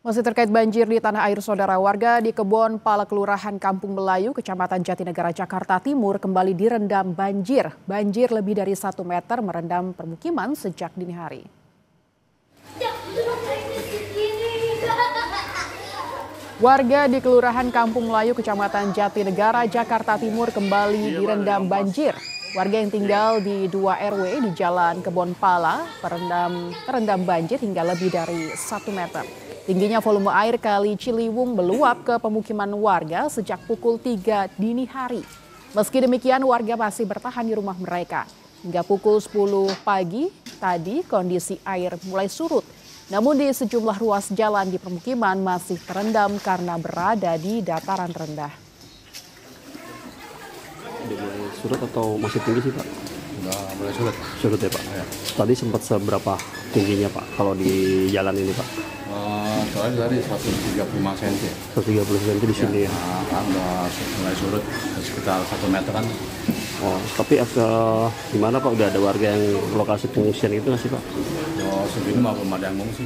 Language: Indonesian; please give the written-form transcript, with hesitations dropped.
Masih terkait banjir di tanah air, saudara, warga di Kebon Pala Kelurahan Kampung Melayu, Kecamatan Jatinegara, Jakarta Timur kembali direndam banjir. Banjir lebih dari 1 meter merendam permukiman sejak dini hari. Warga di Kelurahan Kampung Melayu, Kecamatan Jatinegara, Jakarta Timur kembali direndam banjir. Warga yang tinggal di 2 RW di Jalan Kebon Pala terendam banjir hingga lebih dari 1 meter. Tingginya volume air Kali Ciliwung meluap ke pemukiman warga sejak pukul 3 dini hari. Meski demikian, warga masih bertahan di rumah mereka. Hingga pukul 10 pagi tadi kondisi air mulai surut. Namun di sejumlah ruas jalan di permukiman masih terendam karena berada di dataran rendah. Udah mulai surut atau masih tinggi sih, Pak? Udah mulai surut. Surut ya, Pak? Ya. Tadi sempat seberapa tingginya, Pak, kalau di jalan ini, Pak? Soalnya dari 135 cm. 130 cm di sini ya? Kan udah mulai surut sekitar 1 meteran. Oh, tapi gimana, Pak? Udah ada warga yang lokasi pengungsian itu nggak sih, Pak? Segini mah belum ada yang mengungsi.